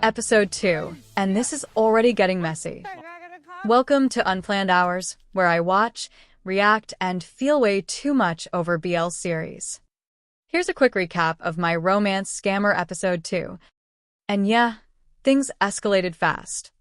Episode 2, and this is already getting messy. Welcome to Unplanned Hours, where I watch, react, and feel way too much over BL series. Here's a quick recap of my romance scammer episode 2. And yeah, things escalated fast.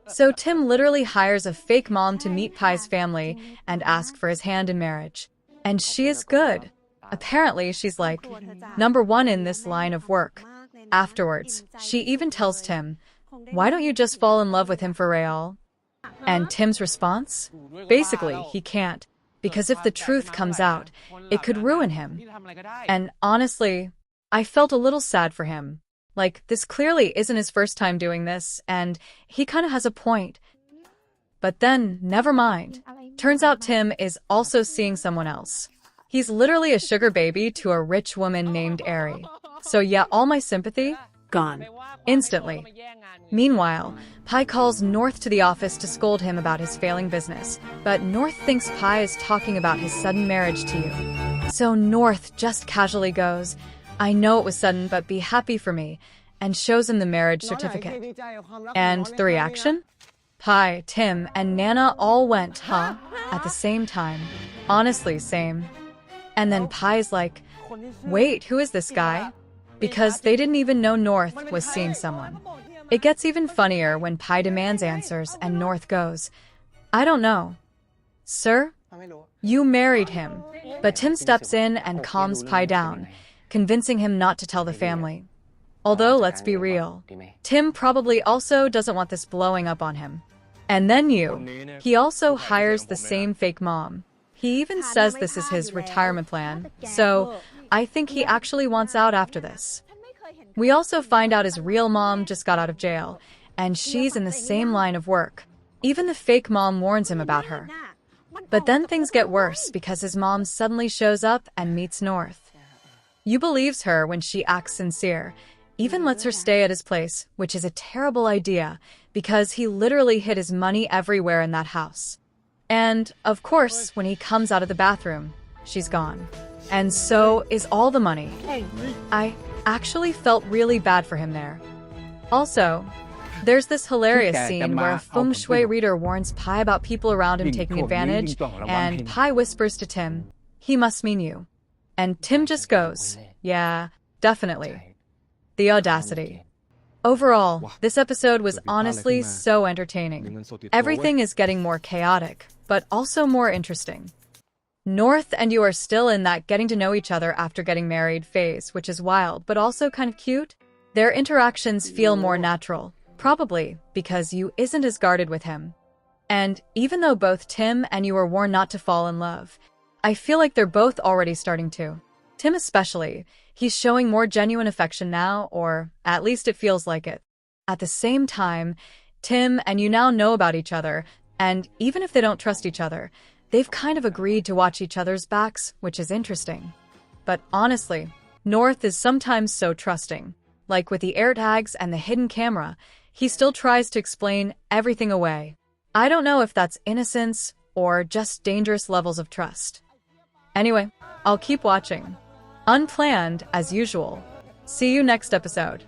So Tim literally hires a fake mom to meet Pai's family and ask for his hand in marriage. And she is good. Apparently, she's like #1 in this line of work. Afterwards, she even tells Tim, "Why don't you just fall in love with him for real?" And Tim's response? Basically, he can't, because if the truth comes out, it could ruin him. And honestly, I felt a little sad for him. Like, this clearly isn't his first time doing this, and he kind of has a point. But then, never mind. Turns out Tim is also seeing someone else. He's literally a sugar baby to a rich woman named Eri. So yeah, all my sympathy, gone. Instantly. Meanwhile, Pai calls North to the office to scold him about his failing business, but North thinks Pai is talking about his sudden marriage to you. So North just casually goes, "I know it was sudden, but be happy for me," and shows him the marriage certificate. And the reaction? Pai, Tim, and Nana all went, huh? At the same time. Honestly, same. And then Pai's like, "Wait, who is this guy?" Because they didn't even know North was seeing someone. It gets even funnier when Pai demands answers and North goes, "I don't know." "Sir, you married him." But Tim steps in and calms Pai down, convincing him not to tell the family. Although, let's be real, Tim probably also doesn't want this blowing up on him. And then he also hires the same fake mom. He even says this is his retirement plan, so I think he actually wants out after this. We also find out his real mom just got out of jail, and she's in the same line of work. Even the fake mom warns him about her. But then things get worse because his mom suddenly shows up and meets North. You believes her when she acts sincere, even lets her stay at his place, which is a terrible idea because he literally hid his money everywhere in that house. And, of course, when he comes out of the bathroom, she's gone. And so is all the money. I actually felt really bad for him there. Also, there's this hilarious scene where a feng shui reader warns Pai about people around him taking advantage, and Pai whispers to Tim, "He must mean you." And Tim just goes, "Yeah, definitely." The audacity. Overall, this episode was honestly so entertaining. Everything is getting more chaotic, but also more interesting. North and you are still in that getting to know each other after getting married phase, which is wild, but also kind of cute. Their interactions feel more natural, probably because you isn't as guarded with him. And even though both Tim and you are warned not to fall in love, I feel like they're both already starting to. Tim especially. He's showing more genuine affection now, or at least it feels like it. At the same time, Tim and you now know about each other, and even if they don't trust each other, they've kind of agreed to watch each other's backs, which is interesting. But honestly, North is sometimes so trusting. Like with the AirTags and the hidden camera, he still tries to explain everything away. I don't know if that's innocence or just dangerous levels of trust. Anyway, I'll keep watching. Unplanned, as usual. See you next episode.